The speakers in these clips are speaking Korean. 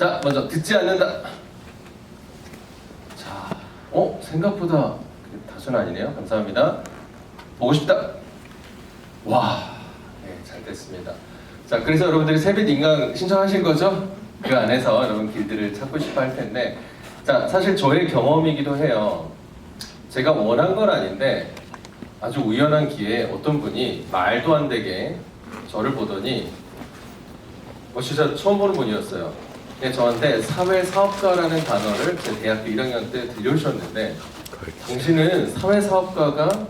자, 먼저 듣지 않는다. 자, 생각보다 다수는 아니네요. 감사합니다. 보고 싶다. 와, 네, 잘 됐습니다. 자, 그래서 여러분들이 세빛 인강 신청하신 거죠? 그 안에서 여러분 길들을 찾고 싶어 할 텐데, 자, 사실 저의 경험이기도 해요. 제가 원한 건 아닌데 아주 우연한 기회에 어떤 분이 말도 안 되게 저를 보더니 진짜 처음 보는 분이었어요. 근데 저한테 사회사업가라는 단어를 제 대학교 1학년 때 들려주셨는데, 당신은 사회사업가가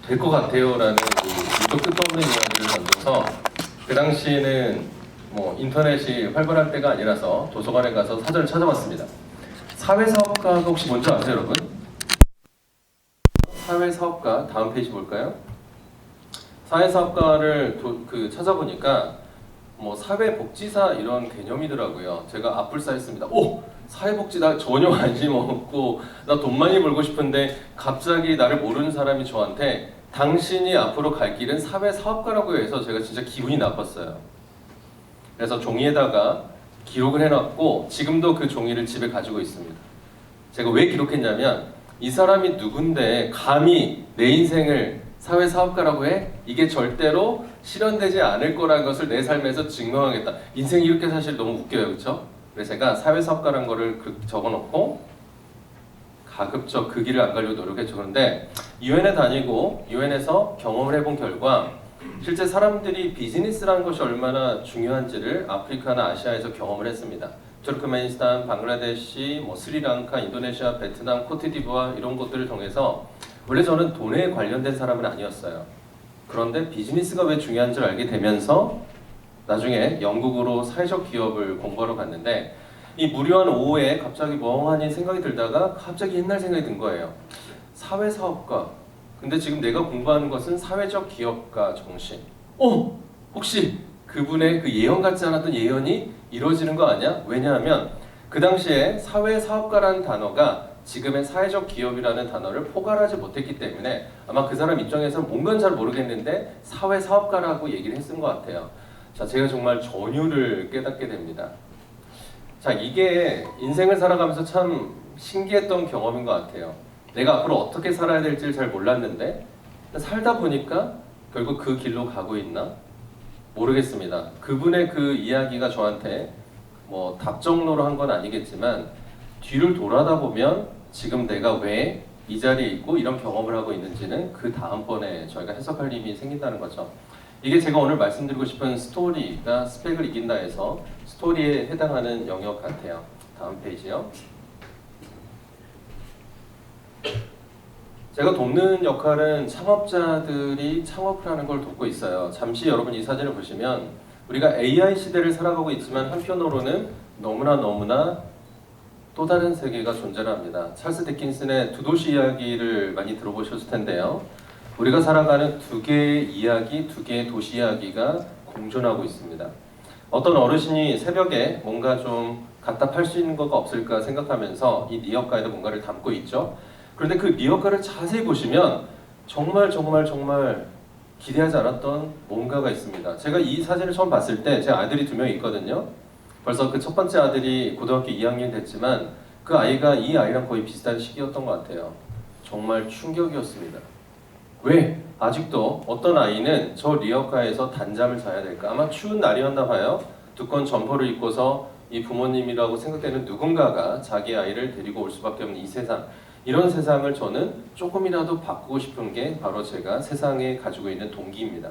될 것 같아요 라는 또 끝도 없는 이야기를 던져서, 그 당시에는 뭐 인터넷이 활발할 때가 아니라서 도서관에 가서 사전을 찾아봤습니다. 사회사업가가 혹시 뭔지 아세요, 여러분? 사회사업가, 다음 페이지 볼까요? 사회사업가를 찾아보니까 뭐 사회복지사 이런 개념이더라고요. 제가 앞불싸했습니다. 사회복지 나 전혀 관심 없고 나 돈 많이 벌고 싶은데 갑자기 나를 모르는 사람이 저한테 당신이 앞으로 갈 길은 사회사업가라고 해서 제가 진짜 기분이 나빴어요. 그래서 종이에다가 기록을 해놨고 지금도 그 종이를 집에 가지고 있습니다. 제가 왜 기록했냐면, 이 사람이 누군데 감히 내 인생을 사회사업가라고 해? 이게 절대로 실현되지 않을 거라는 것을 내 삶에서 증명하겠다. 인생이 이렇게 사실 너무 웃겨요, 그렇죠? 그래서 제가 사회사업가라는 거를 적어놓고 가급적 그 길을 안 가려고 노력했죠. 그런데 유엔에 다니고 유엔에서 경험을 해본 결과 실제 사람들이 비즈니스라는 것이 얼마나 중요한지를 아프리카나 아시아에서 경험을 했습니다. 투르크메니스탄, 방글라데시, 스리랑카, 인도네시아, 베트남, 코트디부아 이런 곳들을 통해서, 원래 저는 돈에 관련된 사람은 아니었어요. 그런데 비즈니스가 왜 중요한지를 알게 되면서 나중에 영국으로 사회적 기업을 공부하러 갔는데, 이 무료한 오후에 갑자기 멍하니 생각이 들다가 갑자기 옛날 생각이 든 거예요. 사회사업가. 근데 지금 내가 공부하는 것은 사회적 기업가 정신. 혹시 그분의 그 예언 같지 않았던 예언이 이루어지는 거 아니야? 왜냐하면 그 당시에 사회사업가라는 단어가 지금의 사회적 기업이라는 단어를 포괄하지 못했기 때문에 아마 그 사람 입장에서는 뭔가는 잘 모르겠는데 사회사업가라고 얘기를 했은 것 같아요. 자, 제가 정말 전율을 깨닫게 됩니다. 자, 이게 인생을 살아가면서 참 신기했던 경험인 것 같아요. 내가 앞으로 어떻게 살아야 될지를 잘 몰랐는데 살다 보니까 결국 그 길로 가고 있나? 모르겠습니다. 그분의 그 이야기가 저한테 뭐 답정로로 한 건 아니겠지만 뒤를 돌아다 보면 지금 내가 왜 이 자리에 있고 이런 경험을 하고 있는지는 그 다음번에 저희가 해석할 힘이 생긴다는 거죠. 이게 제가 오늘 말씀드리고 싶은 스토리가 스펙을 이긴다 해서 스토리에 해당하는 영역 같아요. 다음 페이지요. 제가 돕는 역할은 창업자들이 창업을 하는 걸 돕고 있어요. 잠시 여러분 이 사진을 보시면 우리가 AI 시대를 살아가고 있지만 한편으로는 너무나 또 다른 세계가 존재합니다. 찰스 디킨슨의 두 도시 이야기를 많이 들어보셨을 텐데요. 우리가 살아가는 두 개의 이야기, 두 개의 도시 이야기가 공존하고 있습니다. 어떤 어르신이 새벽에 뭔가 좀 갖다 팔 수 있는 거가 없을까 생각하면서 이 리어카에도 뭔가를 담고 있죠. 그런데 그 리어카를 자세히 보시면 정말 기대하지 않았던 뭔가가 있습니다. 제가 이 사진을 처음 봤을 때 제 아들이 2명 있거든요. 벌써 그 첫 번째 아들이 고등학교 2학년 됐지만 그 아이가 이 아이랑 거의 비슷한 시기였던 것 같아요. 정말 충격이었습니다. 왜? 아직도 어떤 아이는 저 리어카에서 단잠을 자야 될까? 아마 추운 날이었나 봐요. 두꺼운 점퍼를 입고서 이 부모님이라고 생각되는 누군가가 자기 아이를 데리고 올 수밖에 없는 이 세상. 이런 세상을 저는 조금이라도 바꾸고 싶은 게 바로 제가 세상에 가지고 있는 동기입니다.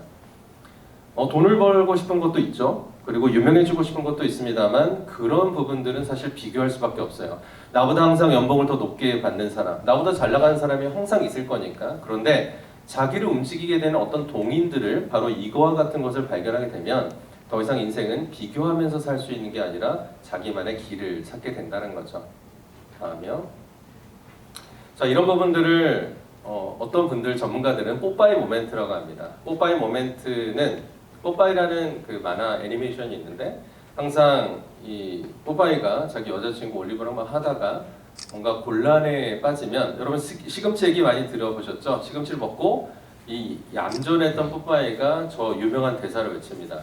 돈을 벌고 싶은 것도 있죠. 그리고 유명해지고 싶은 것도 있습니다만 그런 부분들은 사실 비교할 수밖에 없어요. 나보다 항상 연봉을 더 높게 받는 사람, 나보다 잘 나가는 사람이 항상 있을 거니까. 그런데 자기를 움직이게 되는 어떤 동인들을 바로 이거와 같은 것을 발견하게 되면 더 이상 인생은 비교하면서 살 수 있는 게 아니라 자기만의 길을 찾게 된다는 거죠. 다음이요. 자, 이런 부분들을 어떤 분들 전문가들은 뽀빠이 모멘트라고 합니다. 뽀빠이 모멘트는 뽀빠이라는 그 만화 애니메이션이 있는데 항상 이 뽀빠이가 자기 여자친구 올리브랑 막 하다가 뭔가 곤란에 빠지면, 여러분 시금치 얘기 많이 들어보셨죠? 시금치를 먹고 이 얌전했던 뽀빠이가 저 유명한 대사를 외칩니다.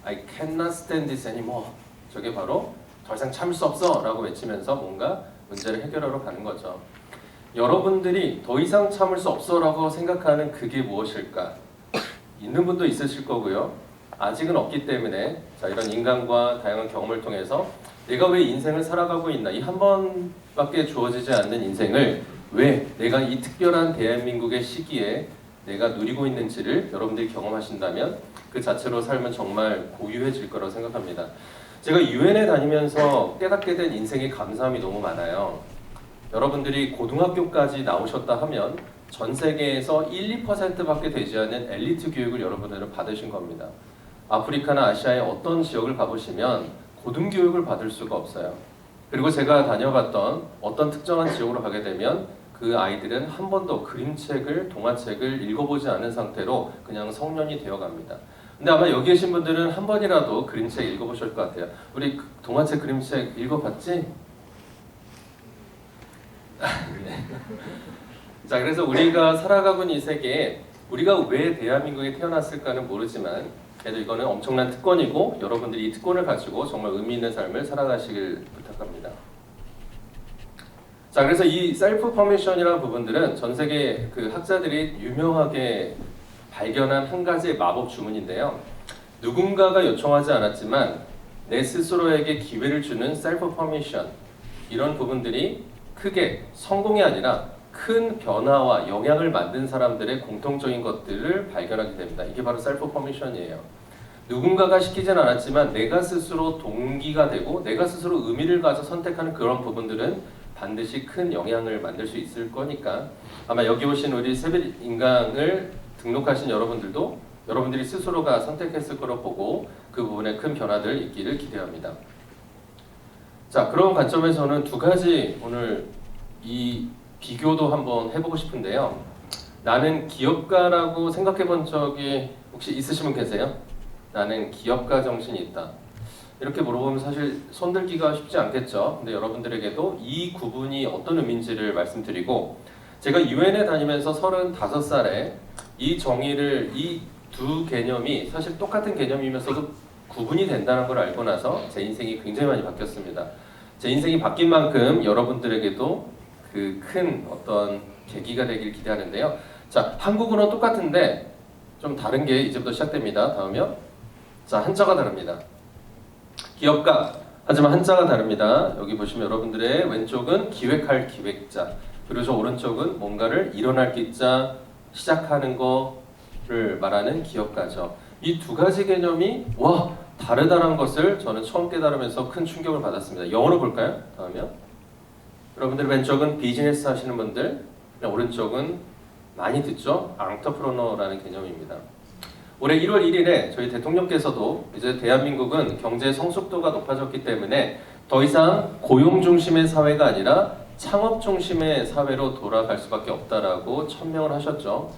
I cannot stand this anymore. 저게 바로 더 이상 참을 수 없어 라고 외치면서 뭔가 문제를 해결하러 가는 거죠. 여러분들이 더 이상 참을 수 없어 라고 생각하는 그게 무엇일까? 있는 분도 있으실 거고요. 아직은 없기 때문에 자, 이런 인간과 다양한 경험을 통해서 내가 왜 인생을 살아가고 있나, 이 한 번밖에 주어지지 않는 인생을 왜 내가 이 특별한 대한민국의 시기에 내가 누리고 있는지를 여러분들이 경험하신다면 그 자체로 삶은 정말 고유해질 거라고 생각합니다. 제가 유엔에 다니면서 깨닫게 된 인생의 감사함이 너무 많아요. 여러분들이 고등학교까지 나오셨다 하면 전 세계에서 1, 2%밖에 되지 않는 엘리트 교육을 여러분들은 받으신 겁니다. 아프리카나 아시아의 어떤 지역을 가보시면 고등교육을 받을 수가 없어요. 그리고 제가 다녀봤던 어떤 특정한 지역으로 가게 되면 그 아이들은 한 번도 그림책을, 동화책을 읽어보지 않은 상태로 그냥 성년이 되어갑니다. 근데 아마 여기 계신 분들은 한 번이라도 그림책 읽어보실 것 같아요. 우리 동화책, 그림책 읽어봤지? 네. 자, 그래서 우리가 살아가고 있는 이 세계에 우리가 왜 대한민국에 태어났을까는 모르지만 그래도 이거는 엄청난 특권이고 여러분들이 이 특권을 가지고 정말 의미 있는 삶을 살아가시길 부탁합니다. 자, 그래서 이 셀프 퍼미션이라는 부분들은 전 세계 그 학자들이 유명하게 발견한 한 가지의 마법 주문인데요. 누군가가 요청하지 않았지만 내 스스로에게 기회를 주는 셀프 퍼미션, 이런 부분들이 크게 성공이 아니라 큰 변화와 영향을 만든 사람들의 공통적인 것들을 발견하게 됩니다. 이게 바로 셀프 퍼미션이에요. 누군가가 시키진 않았지만 내가 스스로 동기가 되고 내가 스스로 의미를 가져 선택하는 그런 부분들은 반드시 큰 영향을 만들 수 있을 거니까 아마 여기 오신 우리 세빛 인강을 등록하신 여러분들도 여러분들이 스스로가 선택했을 거로 보고 그 부분에 큰 변화들 있기를 기대합니다. 자, 그런 관점에서는 두 가지 오늘 이 비교도 한번 해보고 싶은데요. 나는 기업가라고 생각해 본 적이 혹시 있으신 분 계세요? 나는 기업가 정신이 있다. 이렇게 물어보면 사실 손들기가 쉽지 않겠죠. 근데 여러분들에게도 이 구분이 어떤 의미인지를 말씀드리고 제가 유엔에 다니면서 35살에 이 정의를, 이 두 개념이 사실 똑같은 개념이면서도 구분이 된다는 걸 알고 나서 제 인생이 굉장히 많이 바뀌었습니다. 제 인생이 바뀐 만큼 여러분들에게도 그 큰 어떤 계기가 되길 기대하는데요. 자, 한국어는 똑같은데 좀 다른 게 이제부터 시작됩니다. 다음이요. 자, 한자가 다릅니다. 기업가, 하지만 한자가 다릅니다. 여기 보시면 여러분들의 왼쪽은 기획할 기획자, 그리고 저 오른쪽은 뭔가를 일어날 기자, 시작하는 거를 말하는 기업가죠. 이 두 가지 개념이 와, 다르다는 것을 저는 처음 깨달으면서 큰 충격을 받았습니다. 영어로 볼까요? 다음이요. 여러분들 왼쪽은 비즈니스 하시는 분들, 오른쪽은 많이 듣죠? 앙터프로너라는 개념입니다. 올해 1월 1일에 저희 대통령께서도 이제 대한민국은 경제 성숙도가 높아졌기 때문에 더 이상 고용 중심의 사회가 아니라 창업 중심의 사회로 돌아갈 수밖에 없다라고 천명을 하셨죠.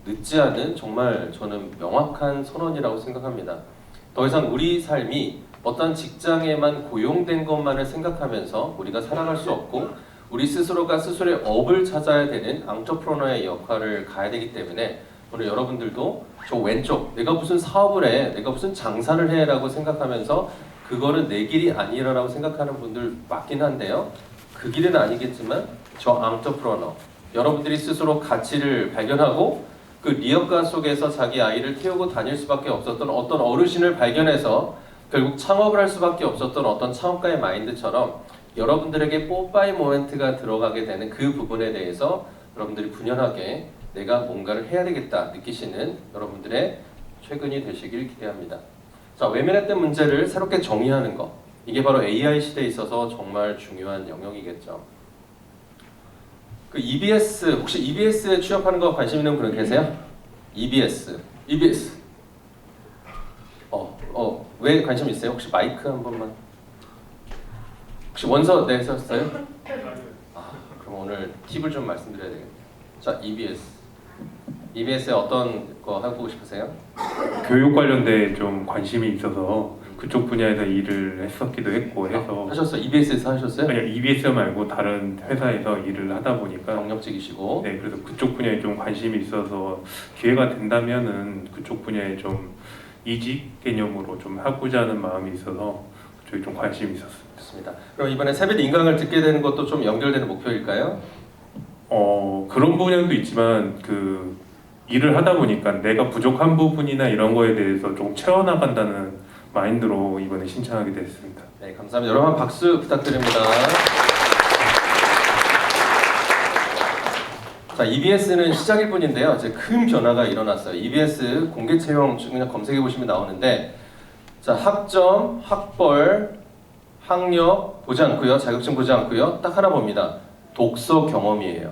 늦지 않은 정말 저는 명확한 선언이라고 생각합니다. 더 이상 우리 삶이 어떤 직장에만 고용된 것만을 생각하면서 우리가 살아갈 수 없고 우리 스스로가 스스로의 업을 찾아야 되는 앙터프로너의 역할을 가야 되기 때문에 오늘 여러분들도 저 왼쪽 내가 무슨 사업을 해, 내가 무슨 장사를 해 라고 생각하면서 그거는 내 길이 아니라고 생각하는 분들 맞긴 한데요. 그 길은 아니겠지만 저 앙터프로너, 여러분들이 스스로 가치를 발견하고 그 리어카 속에서 자기 아이를 태우고 다닐 수밖에 없었던 어떤 어르신을 발견해서 결국 창업을 할 수밖에 없었던 어떤 창업가의 마인드처럼 여러분들에게 뽀빠이 모멘트가 들어가게 되는 그 부분에 대해서 여러분들이 분연하게 내가 뭔가를 해야 되겠다 느끼시는 여러분들의 최근이 되시길 기대합니다. 자, 외면했던 문제를 새롭게 정의하는 것, 이게 바로 AI 시대에 있어서 정말 중요한 영역이겠죠. 그 EBS, 혹시 EBS에 취업하는 거 관심 있는 분 계세요? EBS. 왜 관심 있어요? 혹시 마이크 한 번만. 혹시 원서 내셨어요? 그럼 오늘 팁을 좀 말씀드려야 되겠네요. 자, EBS에 어떤 거 하고 싶으세요? 교육 관련돼 좀 관심이 있어서 그쪽 분야에서 일을 했었기도 했고 해서. 하셨어요? EBS에서 하셨어요? 아니, EBS 말고 다른 회사에서 일을 하다 보니까 경력직이시고. 네, 그래서 그쪽 분야에 좀 관심이 있어서 기회가 된다면은 그쪽 분야에 좀 이직 개념으로 좀 하고자 하는 마음이 있어서 쪽에 좀 관심이 있었습니다. 좋습니다. 그럼 이번에 세뱃 인강을 듣게 되는 것도 좀 연결되는 목표일까요? 그런 분야도 있지만 그 일을 하다 보니까 내가 부족한 부분이나 이런 거에 대해서 좀 채워나간다는 마인드로 이번에 신청하게 됐습니다. 네, 감사합니다. 여러분 박수 부탁드립니다. 자, EBS는 시작일 뿐인데요. 이제 큰 변화가 일어났어요. EBS 공개 채용 그냥 검색해 보시면 나오는데, 자, 학점, 학벌, 학력 보지 않고요, 자격증 보지 않고요, 딱 하나 봅니다. 독서 경험이에요.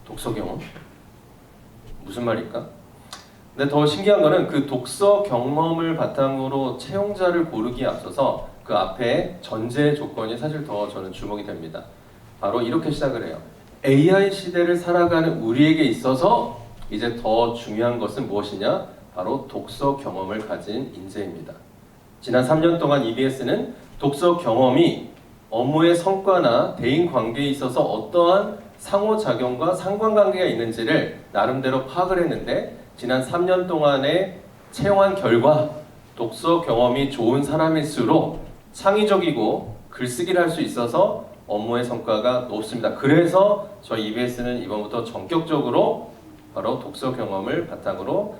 독서 경험. 무슨 말일까? 근데 더 신기한 거는 그 독서 경험을 바탕으로 채용자를 고르기에 앞서서 그 앞에 전제 조건이 사실 더 저는 주목이 됩니다. 바로 이렇게 시작을 해요. AI 시대를 살아가는 우리에게 있어서 이제 더 중요한 것은 무엇이냐? 바로 독서 경험을 가진 인재입니다. 지난 3년 동안 EBS는 독서 경험이 업무의 성과나 대인 관계에 있어서 어떠한 상호작용과 상관관계가 있는지를 나름대로 파악을 했는데, 지난 3년 동안의 채용한 결과 독서 경험이 좋은 사람일수록 창의적이고 글쓰기를 할 수 있어서 업무의 성과가 높습니다. 그래서 저희 EBS는 이번부터 전격적으로 바로 독서 경험을 바탕으로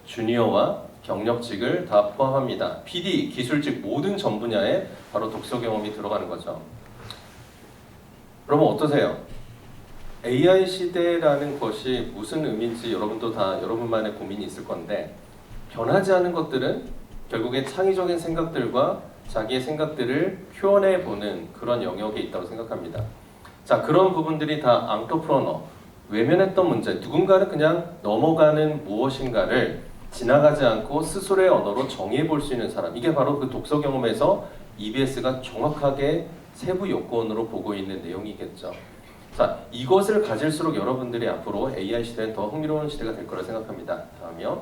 주니어와 경력직을 다 포함합니다. PD, 기술직 모든 전 분야에 바로 독서 경험이 들어가는 거죠. 여러분 어떠세요? AI 시대라는 것이 무슨 의미인지 여러분도 다 여러분만의 고민이 있을 건데, 변하지 않은 것들은 결국에 창의적인 생각들과 자기의 생각들을 표현해보는 그런 영역에 있다고 생각합니다. 자, 그런 부분들이 다 앙트로프러너, 외면했던 문제, 누군가는 그냥 넘어가는 무엇인가를 지나가지 않고 스스로의 언어로 정의해 볼 수 있는 사람, 이게 바로 그 독서 경험에서 EBS가 정확하게 세부 요건으로 보고 있는 내용이겠죠. 자, 이것을 가질수록 여러분들이 앞으로 AI 시대는 더 흥미로운 시대가 될 거라 생각합니다. 다음이요.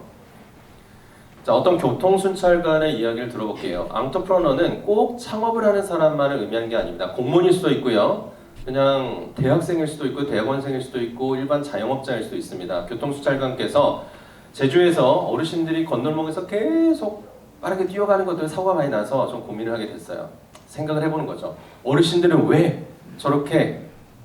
자, 어떤 교통순찰관의 이야기를 들어볼게요. 앙트로프러너는 꼭 창업을 하는 사람만을 의미하는 게 아닙니다. 공무원일 수도 있고요, 그냥 대학생일 수도 있고 대학원생일 수도 있고 일반 자영업자일 수도 있습니다. 교통순찰관께서 제주에서 어르신들이 건널목에서 계속 빠르게 뛰어가는 것들 사고가 많이 나서 좀 고민을 하게 됐어요. 생각을 해보는 거죠. 어르신들은 왜 저렇게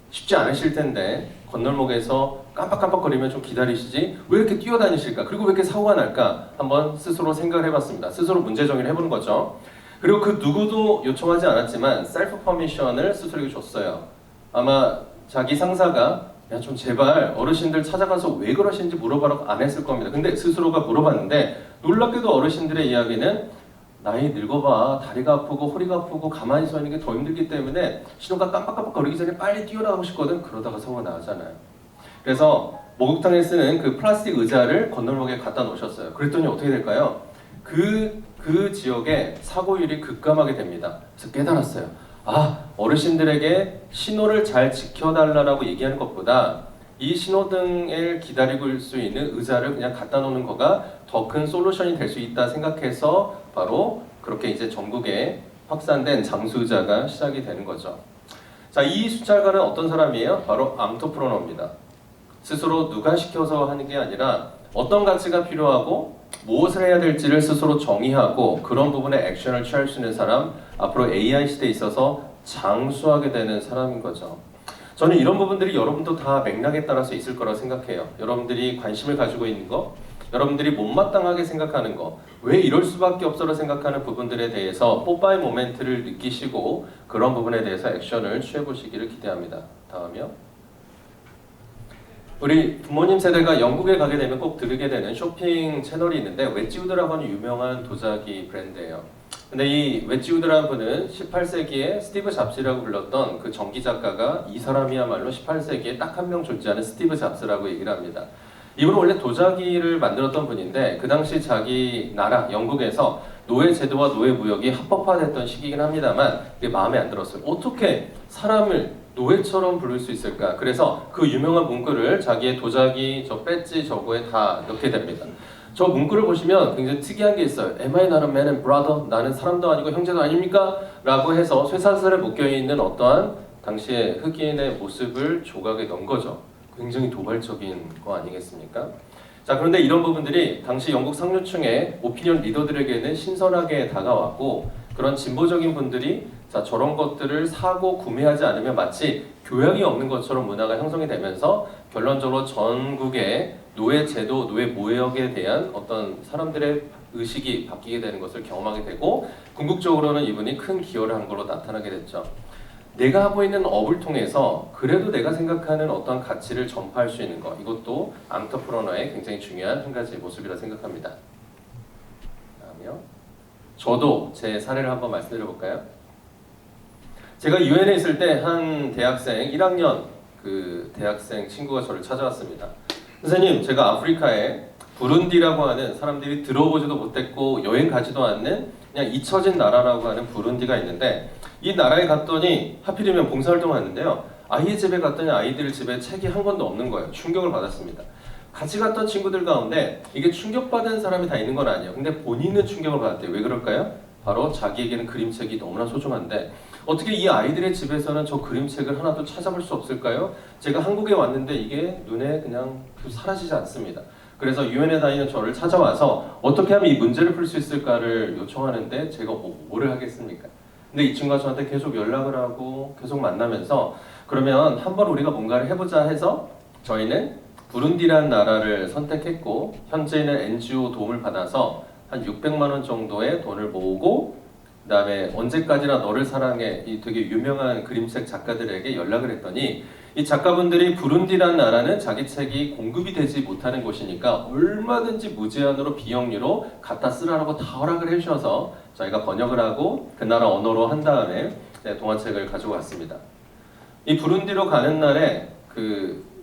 쉽지 않으실 텐데 건널목에서 깜빡깜빡거리면 좀 기다리시지 왜 이렇게 뛰어다니실까? 그리고 왜 이렇게 사고가 날까? 한번 스스로 생각을 해봤습니다. 스스로 문제 정의를 해보는 거죠. 그리고 그 누구도 요청하지 않았지만 셀프 퍼미션을 스스로에게 줬어요. 아마 자기 상사가 야, 좀 제발 어르신들 찾아가서 왜 그러시는지 물어봐라고 안 했을 겁니다. 근데 스스로가 물어봤는데 놀랍게도 어르신들의 이야기는 나이 늙어봐, 다리가 아프고 허리가 아프고 가만히 서 있는 게 더 힘들기 때문에 신호가 깜빡깜빡 거리기 전에 빨리 뛰어나가고 싶거든. 그러다가 사고가 나잖아요. 그래서 목욕탕에 쓰는 그 플라스틱 의자를 건널목에 갖다 놓으셨어요. 그랬더니 어떻게 될까요? 그 지역에 사고율이 급감하게 됩니다. 그래서 깨달았어요. 아, 어르신들에게 신호를 잘 지켜달라고 얘기하는 것보다 이 신호등을 기다리고 있을 수 있는 의자를 그냥 갖다 놓는 거가 더 큰 솔루션이 될 수 있다 생각해서 바로 그렇게 이제 전국에 확산된 장수의자가 시작이 되는 거죠. 자, 이 순찰관은 어떤 사람이에요? 바로 앙트로프러너입니다. 스스로 누가 시켜서 하는 게 아니라 어떤 가치가 필요하고 무엇을 해야 될지를 스스로 정의하고 그런 부분에 액션을 취할 수 있는 사람, 앞으로 AI 시대에 있어서 장수하게 되는 사람인 거죠. 저는 이런 부분들이 여러분도 다 맥락에 따라서 있을 거라고 생각해요. 여러분들이 관심을 가지고 있는 거, 여러분들이 못마땅하게 생각하는 거, 왜 이럴 수밖에 없어라 생각하는 부분들에 대해서 뽀빠이 모멘트를 느끼시고 그런 부분에 대해서 액션을 취해보시기를 기대합니다. 다음이요. 우리 부모님 세대가 영국에 가게 되면 꼭 들으게 되는 쇼핑 채널이 있는데 웨지우드라고 하는 유명한 도자기 브랜드예요. 근데 이 웨지우드라는 분은 18세기에 스티브 잡스라고 불렀던 그 전기 작가가 이 사람이야말로 18세기에 딱 한 명 존재하는 스티브 잡스라고 얘기를 합니다. 이분은 원래 도자기를 만들었던 분인데 그 당시 자기 나라 영국에서 노예 제도와 노예 무역이 합법화됐던 시기이긴 합니다만 그게 마음에 안 들었어요. 어떻게 사람을 노예처럼 부를 수 있을까? 그래서 그 유명한 문구를 자기의 도자기 저 배지 저거에 다 넣게 됩니다. 저 문구를 보시면 굉장히 특이한 게 있어요. Am I not a man and brother? 나는 사람도 아니고 형제도 아닙니까? 라고 해서 쇠사슬에 묶여있는 어떠한 당시의 흑인의 모습을 조각에 넣은 거죠. 굉장히 도발적인 거 아니겠습니까? 자, 그런데 이런 부분들이 당시 영국 상류층의 오피니언 리더들에게는 신선하게 다가왔고 그런 진보적인 분들이 자 저런 것들을 사고 구매하지 않으면 마치 교양이 없는 것처럼 문화가 형성이 되면서 결론적으로 전국의 노예 제도, 노예 모역에 대한 어떤 사람들의 의식이 바뀌게 되는 것을 경험하게 되고 궁극적으로는 이분이 큰 기여를 한 걸로 나타나게 됐죠. 내가 하고 있는 업을 통해서 그래도 내가 생각하는 어떤 가치를 전파할 수 있는 것, 이것도 앙터프러너의 굉장히 중요한 한 가지 모습이라 생각합니다. 다음이요. 저도 제 사례를 한번 말씀드려 볼까요? 제가 유엔에 있을 때 한 대학생 1학년 그 대학생 친구가 저를 찾아왔습니다. 선생님, 제가 아프리카에 부룬디라고 하는 사람들이 들어보지도 못했고 여행 가지도 않는 그냥 잊혀진 나라라고 하는 부룬디가 있는데 이 나라에 갔더니 하필이면 봉사활동을 했는데요. 아이의 집에 갔더니 아이들 집에 책이 한 권도 없는 거예요. 충격을 받았습니다. 같이 갔던 친구들 가운데 이게 충격받은 사람이 다 있는 건 아니에요. 근데 본인은 충격을 받았대요. 왜 그럴까요? 바로 자기에게는 그림책이 너무나 소중한데 어떻게 이 아이들의 집에서는 저 그림책을 하나도 찾아볼 수 없을까요? 제가 한국에 왔는데 이게 눈에 그냥 사라지지 않습니다. 그래서 유엔에 다니는 저를 찾아와서 어떻게 하면 이 문제를 풀 수 있을까를 요청하는데 제가 뭐를 하겠습니까? 근데 이 친구가 저한테 계속 연락을 하고 계속 만나면서 그러면 한번 우리가 뭔가를 해보자 해서 저희는 부룬디라는 나라를 선택했고 현재는 NGO 도움을 받아서 한 600만 원 정도의 돈을 모으고 그다음에 언제까지나 너를 사랑해 이 되게 유명한 그림책 작가들에게 연락을 했더니 이 작가분들이 부룬디라는 나라는 자기 책이 공급이 되지 못하는 곳이니까 얼마든지 무제한으로 비영리로 갖다 쓰라고 다 허락을 해주셔서 저희가 번역을 하고 그 나라 언어로 한 다음에 동화책을 가지고 왔습니다. 이 부룬디로 가는 날에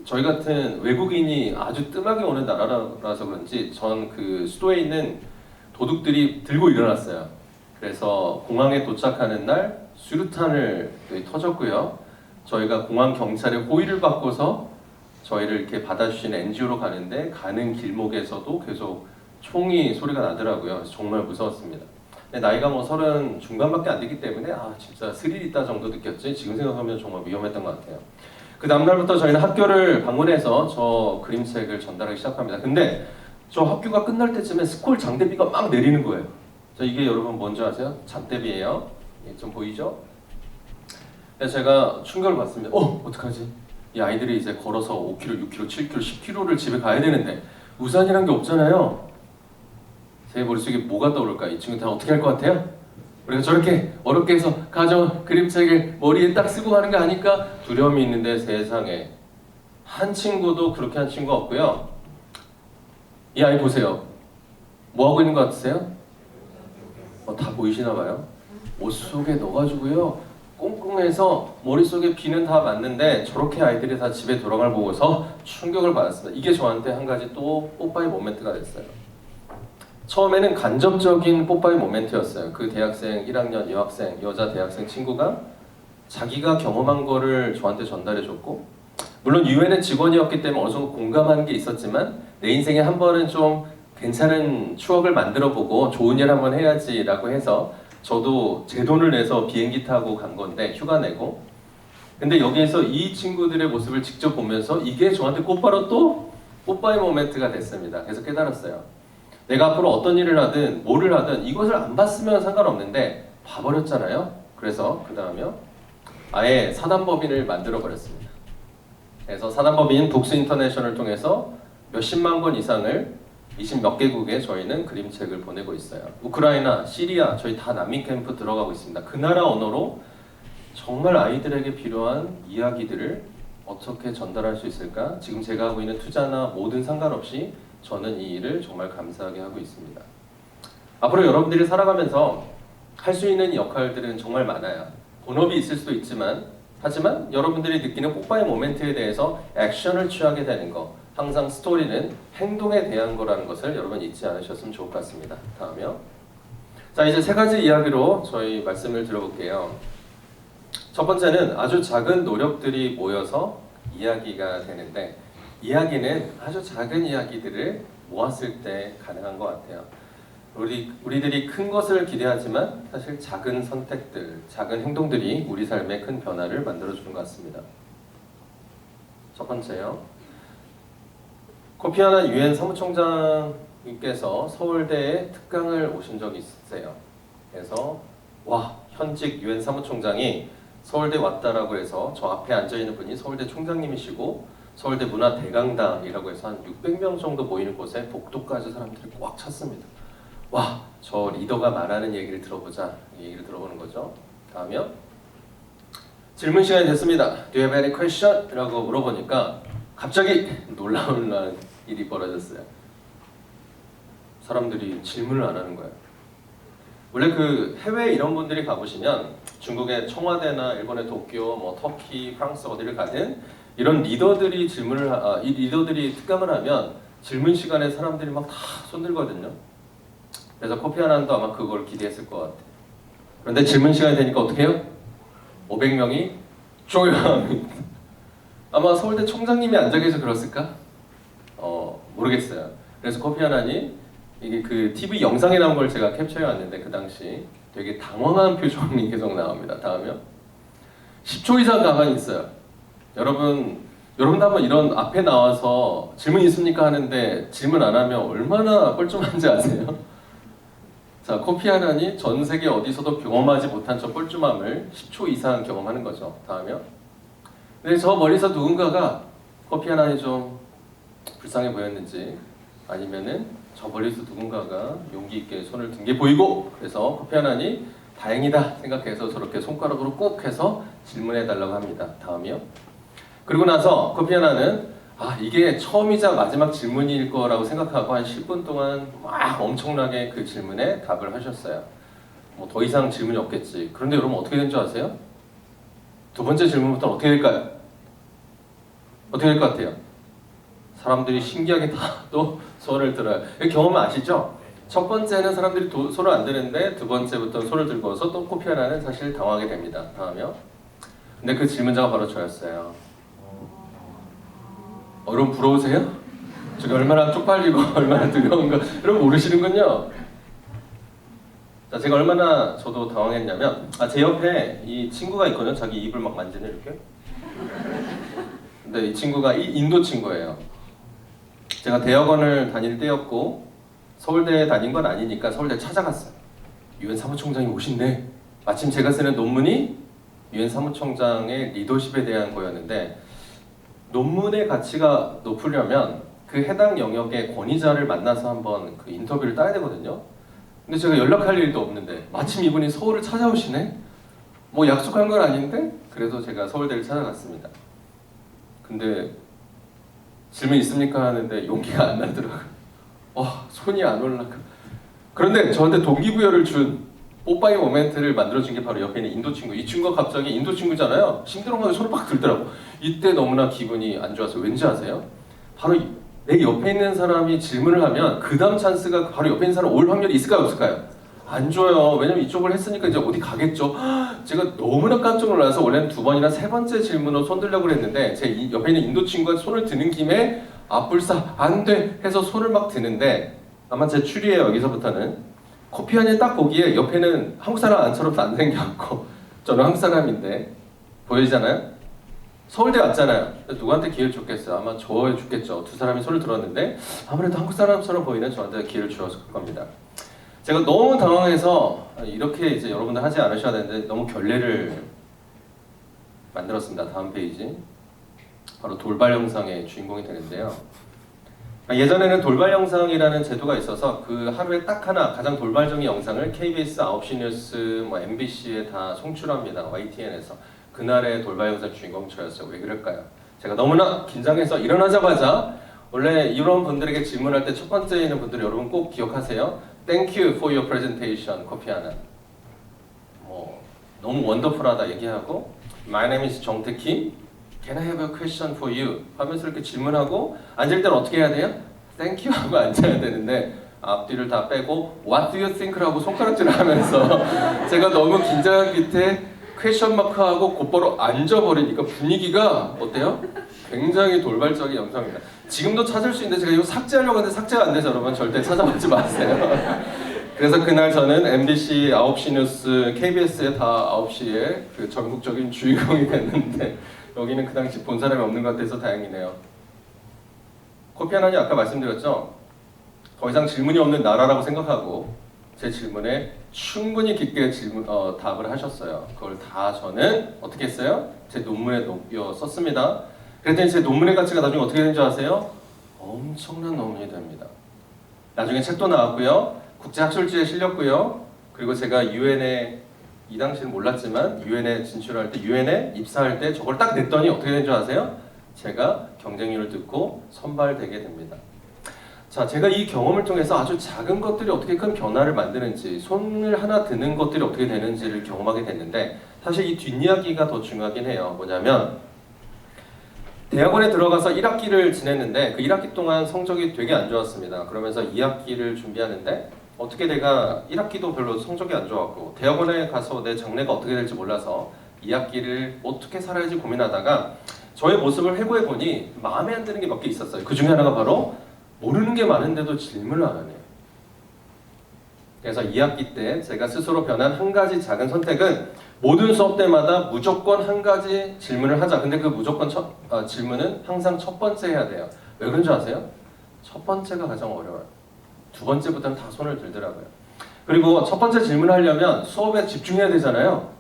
저희 같은 외국인이 아주 뜸하게 오는 나라라서 그런지 전 그 수도에 있는 도둑들이 들고 일어났어요. 그래서 공항에 도착하는 날 수류탄을 터졌고요. 저희가 공항 경찰의 호의를 받고서 저희를 이렇게 받아주신 NGO로 가는데 가는 길목에서도 계속 총이 소리가 나더라고요. 정말 무서웠습니다. 근데 나이가 뭐 30 중반밖에 안 되기 때문에 진짜 스릴 있다 정도 느꼈지 지금 생각하면 정말 위험했던 것 같아요. 그 다음날부터 저희는 학교를 방문해서 저 그림책을 전달하기 시작합니다. 근데 저 학교가 끝날 때쯤에 스콜 장대비가 막 내리는 거예요. 자, 이게 여러분 뭔지 아세요? 장대비예요. 좀 보이죠? 그래서 제가 충격을 받습니다. 어떡하지? 이 아이들이 이제 걸어서 5km, 6km, 7km, 10km를 집에 가야 되는데 우산이란 게 없잖아요. 제 머릿속에 뭐가 떠오를까? 이 친구 다 어떻게 할 것 같아요? 우리가 저렇게 어렵게 해서 가져온 그림책을 머리에 딱 쓰고 가는 거 아닐까? 두려움이 있는데 세상에 한 친구도 그렇게 한 친구가 없고요. 이 아이 보세요. 뭐 하고 있는 것 같으세요? 다 보이시나 봐요. 옷 속에 넣어가지고요. 꽁꽁해서 머릿속에 비는 다 맞는데 저렇게 아이들이 다 집에 돌아갈 보고서 충격을 받았습니다. 이게 저한테 한 가지 또 뽀빠이 모멘트가 됐어요. 처음에는 간접적인 뽀빠이 모멘트였어요. 그 대학생 1학년 여학생 여자 대학생 친구가 자기가 경험한 거를 저한테 전달해줬고 물론 유엔의 직원이었기 때문에 어느 정도 공감하는 게 있었지만 내 인생에 한 번은 좀 괜찮은 추억을 만들어보고 좋은 일 한번 해야지라고 해서 저도 제 돈을 내서 비행기 타고 간 건데 휴가 내고 근데 여기에서 이 친구들의 모습을 직접 보면서 이게 저한테 곧바로 또 뽀빠이 모멘트가 됐습니다. 그래서 깨달았어요. 내가 앞으로 어떤 일을 하든 뭐를 하든 이것을 안 봤으면 상관없는데 봐버렸잖아요. 그래서 그 다음에요 아예 사단법인을 만들어 버렸습니다. 그래서 사단법인 북스 인터내셔널을 통해서 몇십만 권 이상을 20몇 개국에 저희는 그림책을 보내고 있어요. 우크라이나, 시리아 저희 다 난민 캠프 들어가고 있습니다. 그 나라 언어로 정말 아이들에게 필요한 이야기들을 어떻게 전달할 수 있을까? 지금 제가 하고 있는 투자나 모든 상관없이 저는 이 일을 정말 감사하게 하고 있습니다. 앞으로 여러분들이 살아가면서 할 수 있는 역할들은 정말 많아요. 본업이 있을 수도 있지만 하지만 여러분들이 느끼는 뽀빠이 모멘트에 대해서 액션을 취하게 되는 거 항상 스토리는 행동에 대한 거라는 것을 여러분 잊지 않으셨으면 좋을 것 같습니다. 다음이요. 자 이제 세 가지 이야기로 저희 말씀을 들어볼게요. 첫 번째는 아주 작은 노력들이 모여서 이야기가 되는데 이야기는 아주 작은 이야기들을 모았을 때 가능한 것 같아요. 우리들이 큰 것을 기대하지만 사실 작은 선택들, 작은 행동들이 우리 삶에 큰 변화를 만들어주는 것 같습니다. 첫 번째요. 코피아난 유엔 사무총장님께서 서울대에 특강을 오신 적이 있으세요. 그래서 와, 현직 유엔 사무총장이 서울대 왔다라고 해서 저 앞에 앉아 있는 분이 서울대 총장님이시고 서울대 문화대강당이라고 해서 한 600명 정도 모이는 곳에 복도까지 사람들이 꽉 찼습니다. 와, 저 리더가 말하는 얘기를 들어보자. 이 얘기를 들어보는 거죠. 다음이요. 질문 시간이 됐습니다. Do you have any question? 라고 물어보니까 갑자기 놀라운 일이 벌어졌어요. 사람들이 질문을 안 하는 거예요. 원래 그 해외 이런 분들이 가보시면 중국의 청와대나 일본의 도쿄, 뭐 터키, 프랑스 어디를 가든 이런 리더들이 이 리더들이 특강을 하면 질문 시간에 사람들이 막 다 손들거든요. 그래서 코피 아난도 아마 그걸 기대했을 것 같아요. 그런데 질문 시간이 되니까 어떻게 해요? 500명이 조용합니다. 아마 서울대 총장님이 앉아 계셔서 그랬을까? 모르겠어요. 그래서 코피 아난이 이게 그 TV 영상에 나온 걸 제가 캡처해 왔는데 그 당시 되게 당황한 표정이 계속 나옵니다. 다음이요. 10초 이상 가만히 있어요. 여러분도 한번 이런 앞에 나와서 질문 있습니까 하는데 질문 안 하면 얼마나 뻘쭘한지 아세요? 자, 코피 아난이 전 세계 어디서도 경험하지 못한 저 뻘쭘함을 10초 이상 경험하는 거죠. 다음이요. 근데 저 멀리서 누군가가 코피 아난이 좀 불쌍해 보였는지 아니면은 저 멀리서 누군가가 용기 있게 손을 든 게 보이고 그래서 코피 아난이 다행이다 생각해서 저렇게 손가락으로 꾹 해서 질문해 달라고 합니다. 다음이요. 그리고 나서 코피 아난은 이게 처음이자 마지막 질문일 거라고 생각하고 한 10분 동안 막 엄청나게 그 질문에 답을 하셨어요. 뭐 더 이상 질문이 없겠지. 그런데 여러분 어떻게 된 줄 아세요? 두 번째 질문부터는 어떻게 될까요? 어떻게 될 것 같아요? 사람들이 신기하게 다 또 손을 들어요. 경험 아시죠? 첫 번째는 사람들이 손을 안 드는데 두 번째부터 손을 들고서 또 코피 아난은 사실 당황하게 됩니다. 다음이요. 근데 그 질문자가 바로 저였어요. 여러분 부러우세요? 제가 얼마나 쪽팔리고 얼마나 두려운가 여러분 모르시는군요. 자, 제가 얼마나 저도 당황했냐면 제 옆에 이 친구가 있거든요. 자기 입을 막 만지는 이렇게. 근데 이 친구가 인도 친구예요. 제가 대학원을 다닐 때였고 서울대에 다닌 건 아니니까 서울대 찾아갔어요. 유엔 사무총장이 오신대. 마침 제가 쓰는 논문이 유엔 사무총장의 리더십에 대한 거였는데 논문의 가치가 높으려면 그 해당 영역의 권위자를 만나서 한번 그 인터뷰를 따야 되거든요. 근데 제가 연락할 일도 없는데 마침 이분이 서울을 찾아오시네? 뭐 약속한 건 아닌데? 그래서 제가 서울대를 찾아갔습니다. 근데 질문 있습니까? 하는데 용기가 안 나더라고요. 손이 안 올라가. 그런데 저한테 동기부여를 준 뽀빠이 모멘트를 만들어준 게 바로 옆에 있는 인도 친구. 이 친구가 갑자기 인도 친구잖아요. 심드렁하게 손을 막 들더라고. 이때 너무나 기분이 안 좋았어요. 왠지 아세요? 바로 내 옆에 있는 사람이 질문을 하면 그 다음 찬스가 바로 옆에 있는 사람 올 확률이 있을까요? 없을까요? 안 줘요. 왜냐면 이쪽을 했으니까 이제 어디 가겠죠. 제가 너무나 깜짝 놀라서 원래는 두 번이나 세 번째 질문으로 손 들려고 했는데 제 옆에 있는 인도 친구가 손을 드는 김에 불사 안 돼 해서 손을 막 드는데 아마 제 추리예요. 여기서부터는 코피 아난이 딱 보기에 옆에는 한국 사람 안처럼 안 생겼고 저는 한국 사람인데 보이잖아요. 서울대 왔잖아요. 누구한테 기회를 줬겠어요? 아마 저에 줬겠죠. 두 사람이 손을 들었는데 아무래도 한국 사람처럼 보이는 저한테 기회를 주었을 겁니다. 제가 너무 당황해서 이렇게 이제 여러분들 하지 않으셔야 되는데 너무 결례를 만들었습니다. 다음 페이지. 바로 돌발 영상의 주인공이 되는데요. 예전에는 돌발 영상이라는 제도가 있어서 그 하루에 딱 하나 가장 돌발적인 영상을 KBS 9시 뉴스, MBC에 다 송출합니다. YTN에서. 그날의 돌발 영상 주인공 저였어요. 왜 그럴까요? 제가 너무나 긴장해서 일어나자마자 원래 이런 분들에게 질문할 때 첫 번째 있는 분들 여러분 꼭 기억하세요. Thank you for your presentation, 코피 아난. 너무 원더풀하다 얘기하고 My name is 정태킴. Can I have a question for you? 하면서 이렇게 질문하고 앉을 때는 어떻게 해야 돼요? Thank you 하고 앉아야 되는데 앞뒤를 다 빼고 What do you think라고 손가락질을 하면서 제가 너무 긴장한 밑에 퀘션 마크하고 곧바로 앉아버리니까 분위기가 어때요? 굉장히 돌발적인 영상입니다. 지금도 찾을 수 있는데 제가 이거 삭제하려고 하는데 삭제가 안 돼서 여러분 절대 찾아보지 마세요. 그래서 그날 저는 MBC 9시 뉴스, KBS의 다 9시에 그 전국적인 주인공이 됐는데 여기는 그 당시 본 사람이 없는 것 같아서 다행이네요. 코피 아난이 아까 말씀드렸죠? 더 이상 질문이 없는 나라라고 생각하고 제 질문에 충분히 깊게 답을 하셨어요. 그걸 다 저는 어떻게 했어요? 제 논문에 썼습니다. 그랬더니 제 논문의 가치가 나중에 어떻게 된 줄 아세요? 엄청난 논문이 됩니다. 나중에 책도 나왔고요. 국제학술지에 실렸고요. 그리고 제가 유엔에 이 당시는 몰랐지만 유엔에 진출할 때 유엔에 입사할 때 저걸 딱 냈더니 어떻게 된 줄 아세요? 제가 경쟁률을 뚫고 선발되게 됩니다. 자, 제가 이 경험을 통해서 아주 작은 것들이 어떻게 큰 변화를 만드는지, 손을 하나 드는 것들이 어떻게 되는지를 경험하게 됐는데, 사실 이 뒷이야기가 더 중요하긴 해요. 뭐냐면 대학원에 들어가서 1학기를 지냈는데 그 1학기 동안 성적이 되게 안 좋았습니다. 그러면서 2학기를 준비하는데 어떻게 내가 1학기도 별로 성적이 안 좋았고 대학원에 가서 내 장래가 어떻게 될지 몰라서 2학기를 어떻게 살아야지 고민하다가 저의 모습을 회고해보니 마음에 안 드는 게 몇 개 있었어요. 그 중에 하나가 바로 모르는 게 많은데도 질문을 안 하네요. 그래서 2학기 때 제가 스스로 변한 한 가지 작은 선택은 모든 수업 때마다 무조건 한 가지 질문을 하자. 근데 그 무조건 질문은 항상 첫 번째 해야 돼요. 왜 그런 줄 아세요? 첫 번째가 가장 어려워요. 두 번째부터는 다 손을 들더라고요. 그리고 첫 번째 질문을 하려면 수업에 집중해야 되잖아요.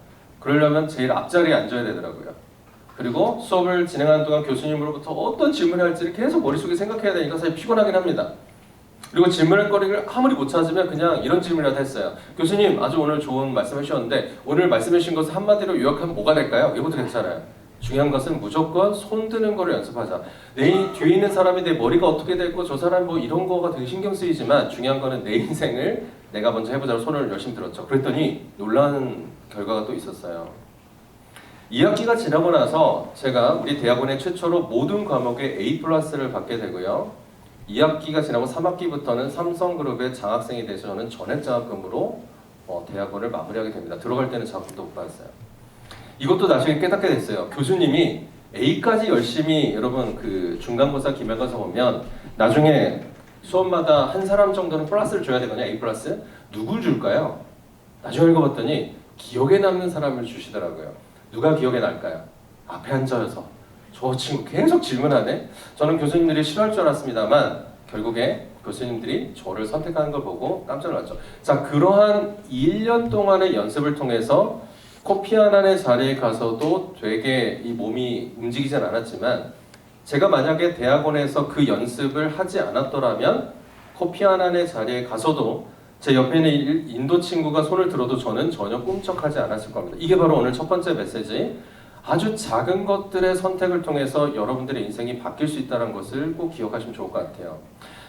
그러려면 제일 앞자리에 앉아야 되더라고요. 그리고 수업을 진행하는 동안 교수님으로부터 어떤 질문을 할지를 계속 머릿속에 생각해야 되니까 사실 피곤하긴 합니다. 그리고 질문할 거리를 아무리 못 찾으면 그냥 이런 질문이라도 했어요. 교수님, 아주 오늘 좋은 말씀 해주셨는데 오늘 말씀해 주신 것을 한마디로 요약하면 뭐가 될까요? 이것도 괜찮아요. 중요한 것은 무조건 손 드는 거를 연습하자. 내 뒤에 있는 사람이 내 머리가 어떻게 됐고 저 사람 뭐 이런 거가 되게 신경 쓰이지만 중요한 거는 내 인생을 내가 먼저 해보자고 손을 열심히 들었죠. 그랬더니 놀라운 결과가 또 있었어요. 2학기가 지나고 나서 제가 우리 대학원에 최초로 모든 과목에 A+를 받게 되고요. 2학기가 지나고 3학기부터는 삼성그룹의 장학생이 돼서 저는 전액장학금으로 대학원을 마무리하게 됩니다. 들어갈 때는 장학금도 못 받았어요. 이것도 나중에 깨닫게 됐어요. 교수님이 A까지 열심히 여러분 그 중간고사 기말고사 보면 나중에 수업마다 한 사람 정도는 플러스를 줘야 되거든요. A+. 누굴 줄까요? 나중에 읽어봤더니 기억에 남는 사람을 주시더라고요. 누가 기억에 날까요? 앞에 앉아서 저 친구 계속 질문하네. 저는 교수님들이 싫어할 줄 알았습니다만 결국에 교수님들이 저를 선택하는 걸 보고 깜짝 놀랐죠. 자, 그러한 1년 동안의 연습을 통해서 코피아난의 자리에 가서도 되게 이 몸이 움직이진 않았지만 제가 만약에 대학원에서 그 연습을 하지 않았더라면 코피아난의 자리에 가서도 제 옆에 있는 인도 친구가 손을 들어도 저는 전혀 꿈쩍하지 않았을 겁니다. 이게 바로 오늘 첫 번째 메시지. 아주 작은 것들의 선택을 통해서 여러분들의 인생이 바뀔 수 있다는 것을 꼭 기억하시면 좋을 것 같아요.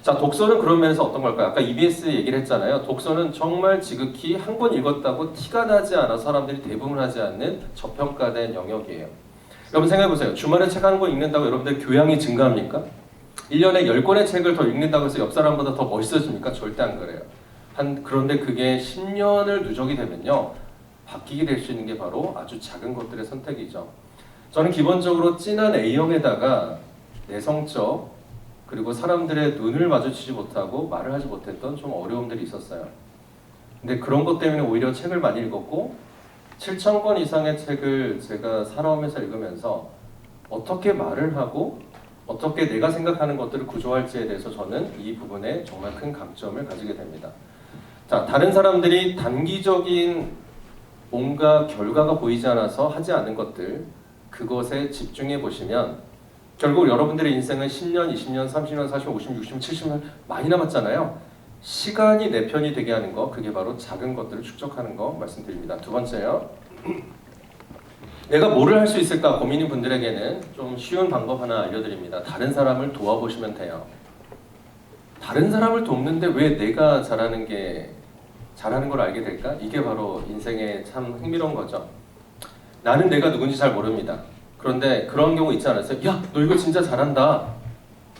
자, 독서는 그런 면에서 어떤 걸까요? 아까 EBS 얘기를 했잖아요. 독서는 정말 지극히 한 번 읽었다고 티가 나지 않아 사람들이 대부분 하지 않는 저평가된 영역이에요. 여러분 생각해보세요. 주말에 책 한 권 읽는다고 여러분들 교양이 증가합니까? 1년에 10권의 책을 더 읽는다고 해서 옆 사람보다 더 멋있어집니까? 절대 안 그래요. 그런데 그게 10년을 누적이 되면요. 바뀌게 될 수 있는 게 바로 아주 작은 것들의 선택이죠. 저는 기본적으로 진한 A형에다가 내성적 그리고 사람들의 눈을 마주치지 못하고 말을 하지 못했던 좀 어려움들이 있었어요. 근데 그런 것 때문에 오히려 책을 많이 읽었고 7,000권 이상의 책을 제가 살아오면서 읽으면서 어떻게 말을 하고 어떻게 내가 생각하는 것들을 구조할지에 대해서 저는 이 부분에 정말 큰 강점을 가지게 됩니다. 자, 다른 사람들이 단기적인 뭔가 결과가 보이지 않아서 하지 않은 것들 그것에 집중해 보시면 결국 여러분들의 인생은 10년, 20년, 30년, 40년, 50년, 60년, 70년 많이 남았잖아요. 시간이 내 편이 되게 하는 거 그게 바로 작은 것들을 축적하는 거 말씀드립니다. 두 번째요. 내가 뭐를 할 수 있을까 고민인 분들에게는 좀 쉬운 방법 하나 알려드립니다. 다른 사람을 도와보시면 돼요. 다른 사람을 돕는데 왜 내가 잘하는 걸 알게 될까? 이게 바로 인생의 참 흥미로운 거죠. 나는 내가 누군지 잘 모릅니다. 그런데 그런 경우 있지 않았어요? 야, 너 이거 진짜 잘한다.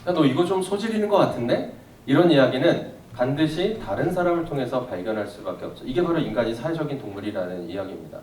야, 너 이거 좀 소질 있는 것 같은데? 이런 이야기는 반드시 다른 사람을 통해서 발견할 수밖에 없죠. 이게 바로 인간이 사회적인 동물이라는 이야기입니다.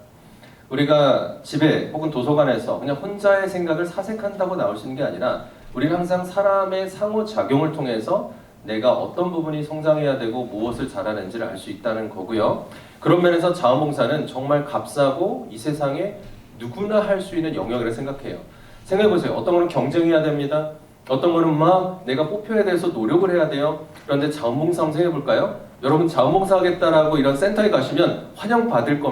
우리가 집에 혹은 도서관에서 그냥 혼자의 생각을 사색한다고 나올 수 있는 게 아니라 우리는 항상 사람의 상호작용을 통해서 내가 어떤 부분이 성장해야 되고 무엇을 잘하는지를 알 수 있다는 거고요. 그런 면에서 자원봉사는 정말 값싸고 이 세상에 누구나 할 수 있는 영역이라고 생각해요. 생각해보세요. 어떤 거는 경쟁해야 됩니다. 어떤 거는 막 내가 뽑혀야 돼서 노력을 해야 돼요. 그런데 자원봉사 한번 생각해볼까요? 여러분 자원봉사하겠다라고 이런 센터에 가시면 환영받을 겁니다.